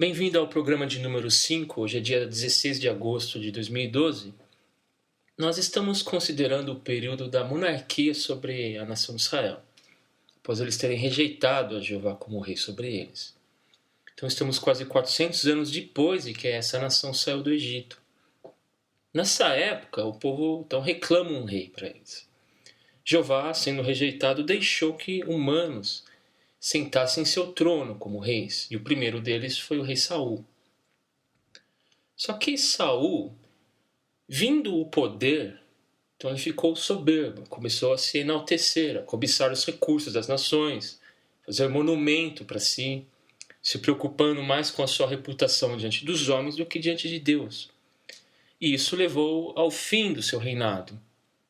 Bem-vindo ao programa de número 5, hoje é dia 16 de agosto de 2012. Nós estamos considerando o período da monarquia sobre a nação de Israel, após eles terem rejeitado a Jeová como rei sobre eles. Então estamos quase 400 anos depois de que essa nação saiu do Egito. Nessa época, o povo então reclama um rei para eles. Jeová, sendo rejeitado, deixou que humanos sentassem em seu trono como reis, e o primeiro deles foi o rei Saul. Só que Saul, vindo o poder, então ele ficou soberbo, começou a se enaltecer, a cobiçar os recursos das nações, fazer monumento para si, se preocupando mais com a sua reputação diante dos homens do que diante de Deus. E isso levou ao fim do seu reinado.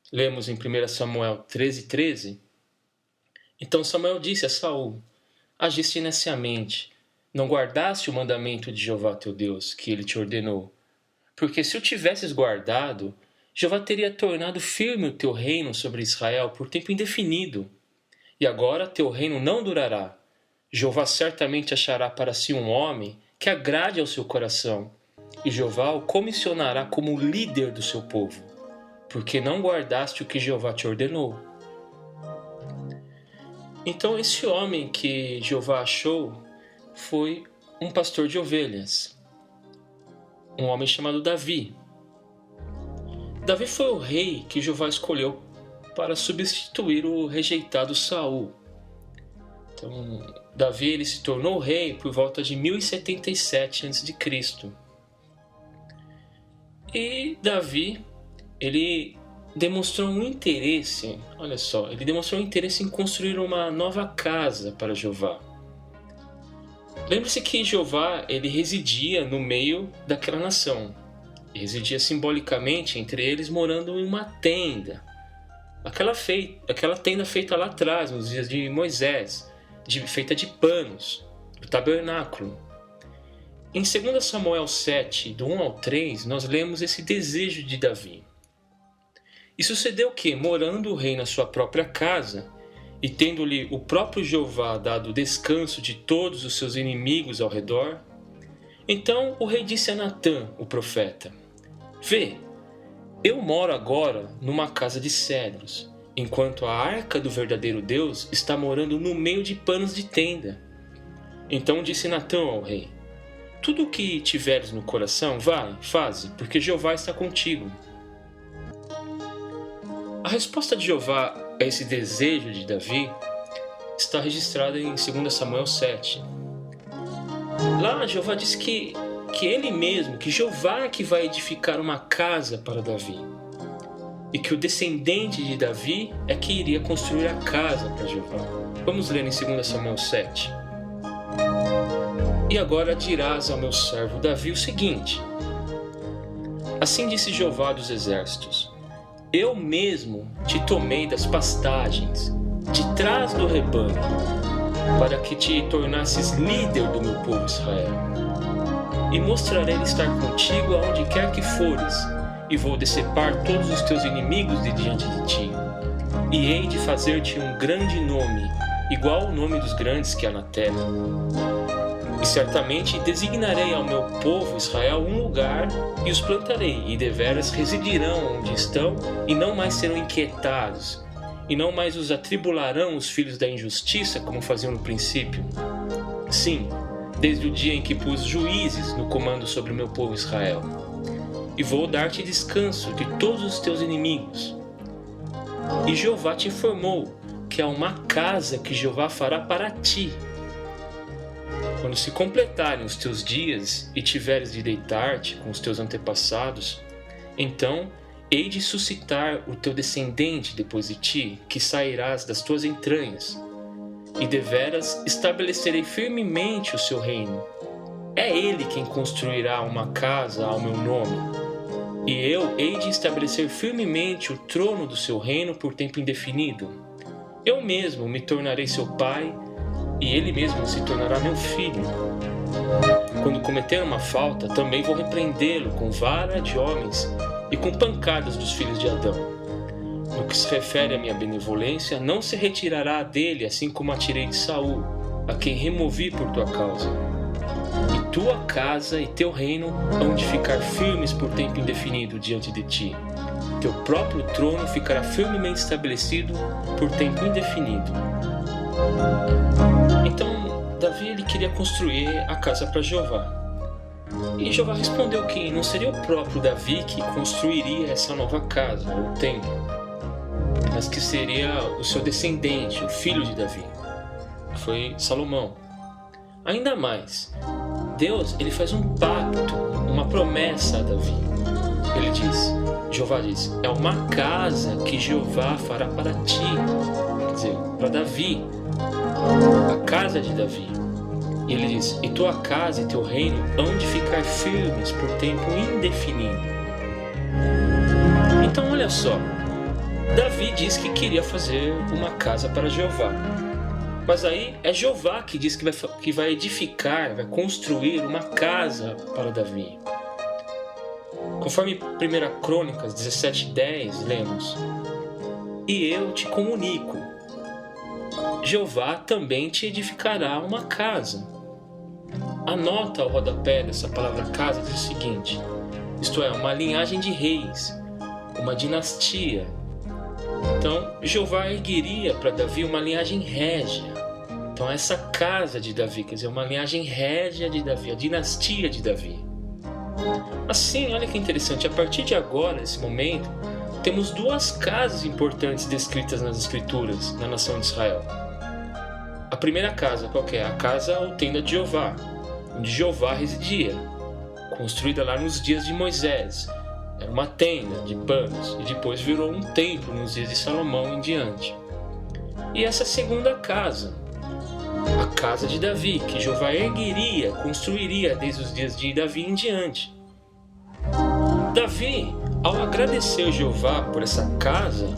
Lemos em 1 Samuel 13:13. Então Samuel disse a Saul: agiste neciamente, não guardaste o mandamento de Jeová teu Deus, que ele te ordenou. Porque se o tivesses guardado, Jeová teria tornado firme o teu reino sobre Israel por tempo indefinido. E agora teu reino não durará. Jeová certamente achará para si um homem que agrade ao seu coração, e Jeová o comissionará como líder do seu povo, porque não guardaste o que Jeová te ordenou. Então esse homem que Jeová achou foi um pastor de ovelhas, um homem chamado Davi. Davi foi o rei que Jeová escolheu para substituir o rejeitado Saul. Então Davi ele se tornou rei por volta de 1077 a.C. E Davi ele demonstrou um interesse, olha só, ele demonstrou um interesse em construir uma nova casa para Jeová. Lembre-se que Jeová ele residia no meio daquela nação, residia simbolicamente entre eles, morando em uma tenda, aquela tenda feita lá atrás, nos dias de Moisés, feita de panos, do tabernáculo. Em 2 Samuel 7, do 1 ao 3, nós lemos esse desejo de Davi. E sucedeu que, morando o rei na sua própria casa, e tendo-lhe o próprio Jeová dado descanso de todos os seus inimigos ao redor, então o rei disse a Natã, o profeta: vê, eu moro agora numa casa de cedros, enquanto a arca do verdadeiro Deus está morando no meio de panos de tenda. Então disse Natã ao rei: tudo o que tiveres no coração, vai, faze, porque Jeová está contigo. A resposta de Jeová a esse desejo de Davi está registrada em 2 Samuel 7. Lá Jeová diz que ele mesmo, que Jeová é que vai edificar uma casa para Davi. E que o descendente de Davi é que iria construir a casa para Jeová. Vamos ler em 2 Samuel 7. E agora dirás ao meu servo Davi o seguinte: assim disse Jeová dos exércitos: eu mesmo te tomei das pastagens, de trás do rebanho, para que te tornasses líder do meu povo Israel. E mostrarei estar contigo aonde quer que fores, e vou decepar todos os teus inimigos de diante de ti. E hei de fazer-te um grande nome, igual ao nome dos grandes que há na terra. E certamente designarei ao meu povo Israel um lugar e os plantarei, e deveras residirão onde estão, e não mais serão inquietados, e não mais os atribularão os filhos da injustiça, como faziam no princípio. Sim, desde o dia em que pus juízes no comando sobre o meu povo Israel. E vou dar-te descanso de todos os teus inimigos. E Jeová te informou que há uma casa que Jeová fará para ti. Quando se completarem os teus dias e tiveres de deitar-te com os teus antepassados, então hei de suscitar o teu descendente depois de ti, que sairás das tuas entranhas, e deveras estabelecerei firmemente o seu reino. É ele quem construirá uma casa ao meu nome, e eu hei de estabelecer firmemente o trono do seu reino por tempo indefinido. Eu mesmo me tornarei seu pai, e ele mesmo se tornará meu filho. Quando cometer uma falta, também vou repreendê-lo com vara de homens e com pancadas dos filhos de Adão. No que se refere à minha benevolência, não se retirará dele, assim como a tirei de Saul, a quem removi por tua causa. e tua casa e teu reino hão de ficar firmes por tempo indefinido diante de ti. Teu próprio trono ficará firmemente estabelecido por tempo indefinido. Então, Davi ele queria construir a casa para Jeová. E Jeová respondeu que não seria o próprio Davi que construiria essa nova casa, ou templo, mas que seria o seu descendente, o filho de Davi, que foi Salomão. Ainda mais, Deus ele faz um pacto, uma promessa a Davi. Ele diz, Jeová diz, é uma casa que Jeová fará para ti, quer dizer, para Davi, a casa de Davi. E ele diz, e tua casa e teu reino hão de ficar firmes por tempo indefinido. Então olha só, Davi diz que queria fazer uma casa para Jeová. Mas aí é Jeová que diz que vai edificar, vai construir uma casa para Davi. Conforme 1 Crônicas 17:10 lemos, e eu te comunico, Jeová também te edificará uma casa. A nota ao rodapé dessa palavra casa diz o seguinte, isto é, uma linhagem de reis, uma dinastia. Então, Jeová ergueria para Davi uma linhagem régia. Então, essa casa de Davi, quer dizer, uma linhagem régia de Davi, a dinastia de Davi. Assim, olha que interessante, a partir de agora, nesse momento, temos duas casas importantes descritas nas Escrituras, na nação de Israel. A primeira casa, qual que é? A casa ou tenda de Jeová, onde Jeová residia, construída lá nos dias de Moisés. Era uma tenda de panos e depois virou um templo nos dias de Salomão em diante. E essa segunda casa, a casa de Davi, que Jeová ergueria, construiria desde os dias de Davi em diante. Davi, ao agradecer Jeová por essa casa,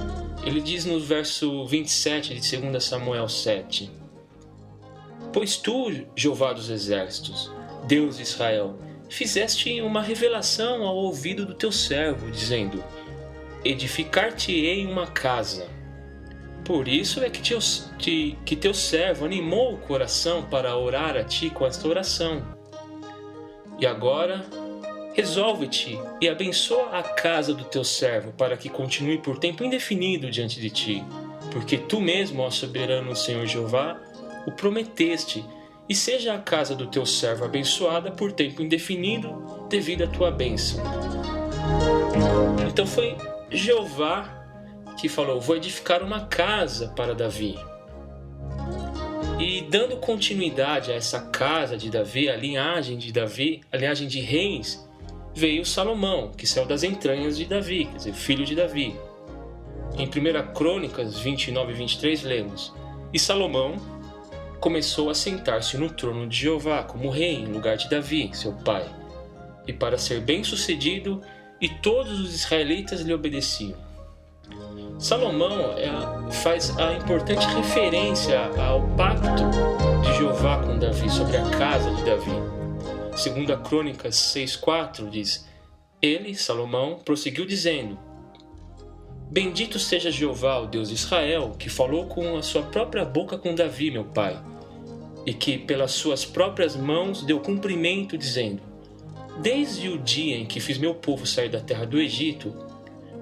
ele diz no verso 27 de 2 Samuel 7, pois tu, Jeová dos exércitos, Deus de Israel, fizeste uma revelação ao ouvido do teu servo, dizendo, edificar-te-ei uma casa. Por isso é que teu servo animou o coração para orar a ti com esta oração. E agora, resolve-te e abençoa a casa do teu servo, para que continue por tempo indefinido diante de ti, porque tu mesmo, ó soberano Senhor Jeová, o prometeste, e seja a casa do teu servo abençoada por tempo indefinido devido à tua bênção. Então foi Jeová que falou, vou edificar uma casa para Davi. E dando continuidade a essa casa de Davi, a linhagem de Davi, a linhagem de reis, veio Salomão, que saiu das entranhas de Davi, quer dizer, filho de Davi. Em 1 Crônicas 29 e 23 lemos, e Salomão começou a sentar-se no trono de Jeová como rei em lugar de Davi, seu pai, e para ser bem-sucedido, e todos os israelitas lhe obedeciam. Salomão faz a importante referência ao pacto de Jeová com Davi sobre a casa de Davi. 2 Crônicas 6:4 diz, ele, Salomão, prosseguiu dizendo, bendito seja Jeová, o Deus de Israel, que falou com a sua própria boca com Davi, meu pai, e que pelas suas próprias mãos deu cumprimento, dizendo, desde o dia em que fiz meu povo sair da terra do Egito,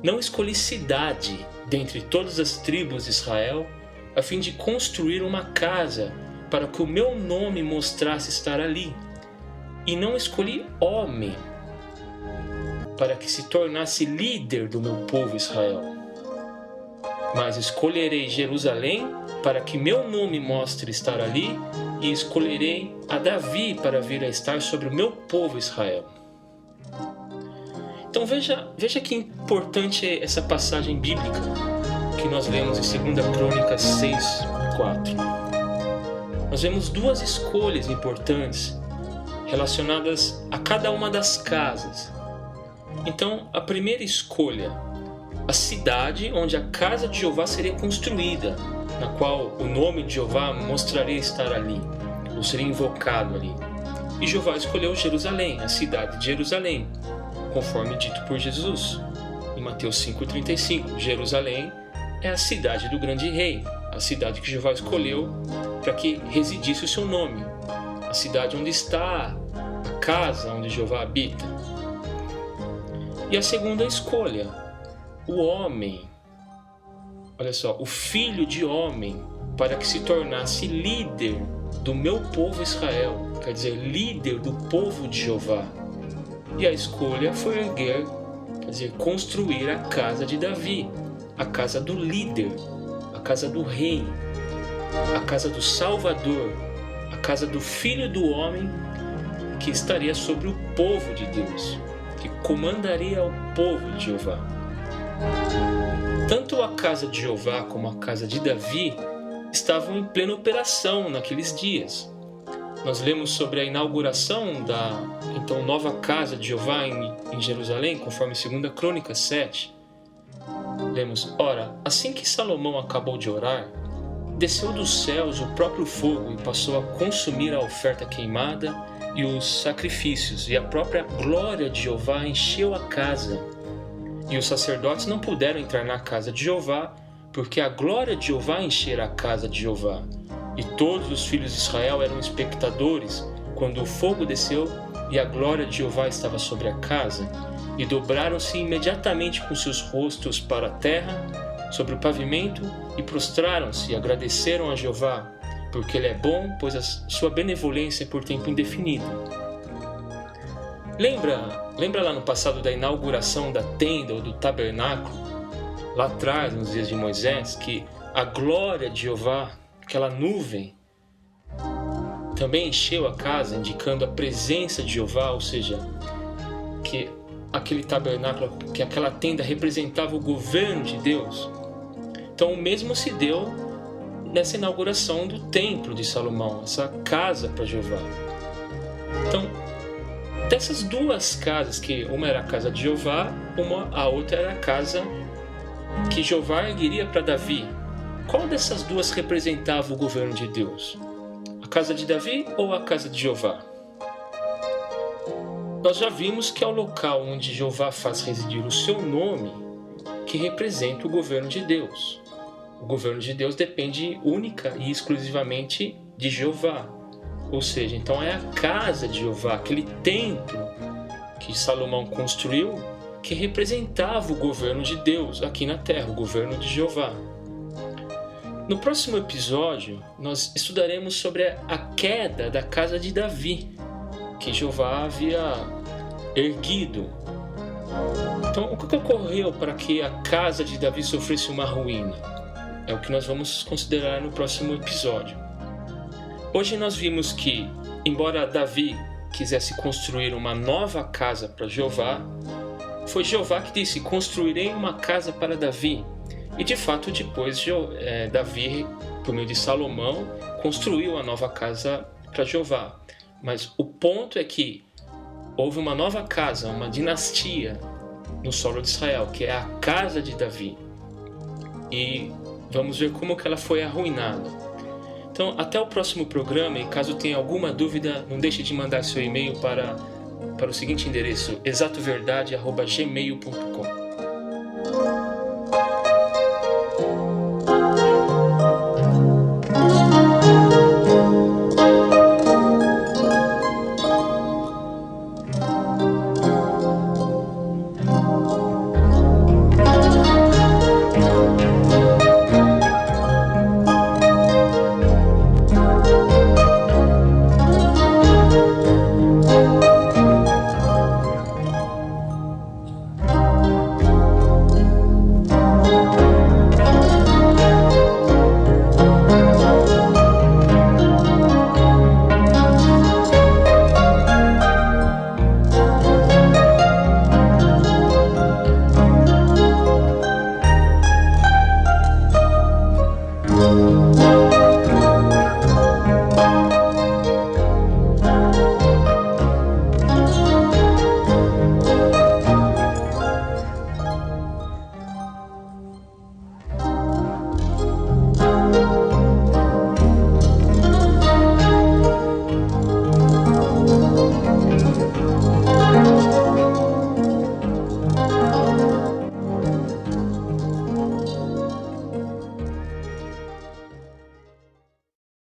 não escolhi cidade dentre todas as tribos de Israel, a fim de construir uma casa para que o meu nome mostrasse estar ali. E não escolhi homem para que se tornasse líder do meu povo Israel. Mas escolherei Jerusalém para que meu nome mostre estar ali, e escolherei a Davi para vir a estar sobre o meu povo Israel. Então veja que importante é essa passagem bíblica que nós lemos em 2 Crônicas 6:4. Nós vemos duas escolhas importantes relacionadas a cada uma das casas. Então, a primeira escolha, a cidade onde a casa de Jeová seria construída, na qual o nome de Jeová mostraria estar ali, ou seria invocado ali. E Jeová escolheu Jerusalém, a cidade de Jerusalém, conforme dito por Jesus. Em Mateus 5,35, Jerusalém é a cidade do grande rei, a cidade que Jeová escolheu para que residisse o seu nome. a cidade onde está a casa onde Jeová habita. E a segunda escolha, o homem, olha só, o filho de homem, para que se tornasse líder do meu povo Israel, quer dizer, líder do povo de Jeová. E a escolha foi erguer, quer dizer, construir a casa de Davi, a casa do líder, a casa do rei, a casa do Salvador, a casa do Filho do Homem, que estaria sobre o povo de Deus, que comandaria o povo de Jeová. Tanto a casa de Jeová como a casa de Davi estavam em plena operação naqueles dias. Nós lemos sobre a inauguração da então nova casa de Jeová em Jerusalém, conforme 2 Crônicas 7. Lemos: ora, assim que Salomão acabou de orar, desceu dos céus o próprio fogo e passou a consumir a oferta queimada e os sacrifícios, e a própria glória de Jeová encheu a casa. E os sacerdotes não puderam entrar na casa de Jeová, porque a glória de Jeová enchera a casa de Jeová. E todos os filhos de Israel eram espectadores quando o fogo desceu e a glória de Jeová estava sobre a casa. E dobraram-se imediatamente com seus rostos para a terra, sobre o pavimento, e prostraram-se e agradeceram a Jeová, porque Ele é bom, pois a sua benevolência é por tempo indefinido. Lembra lá no passado da inauguração da tenda ou do tabernáculo? Lá atrás, nos dias de Moisés, que a glória de Jeová, aquela nuvem, também encheu a casa, indicando a presença de Jeová, ou seja, que aquele tabernáculo, que aquela tenda representava o governo de Deus. Então o mesmo se deu nessa inauguração do templo de Salomão, essa casa para Jeová. Então, dessas duas casas, que uma era a casa de Jeová, a outra era a casa que Jeová ergueria para Davi, qual dessas duas representava o governo de Deus? A casa de Davi ou a casa de Jeová? Nós já vimos que é o local onde Jeová faz residir o seu nome que representa o governo de Deus. O governo de Deus depende única e exclusivamente de Jeová. Ou seja, então é a casa de Jeová, aquele templo que Salomão construiu, que representava o governo de Deus aqui na terra, o governo de Jeová. No próximo episódio, nós estudaremos sobre a queda da casa de Davi, que Jeová havia erguido. Então, o que ocorreu para que a casa de Davi sofresse uma ruína? É o que nós vamos considerar no próximo episódio. Hoje nós vimos que, embora Davi quisesse construir uma nova casa para Jeová, foi Jeová que disse: construirei uma casa para Davi. E de fato depois Davi, por meio de Salomão, construiu a nova casa para Jeová. Mas o ponto é que houve uma nova casa, uma dinastia no solo de Israel, que é a casa de Davi. E vamos ver como que ela foi arruinada. Então, até o próximo programa, e caso tenha alguma dúvida, não deixe de mandar seu e-mail para o seguinte endereço: exatoverdade@gmail.com.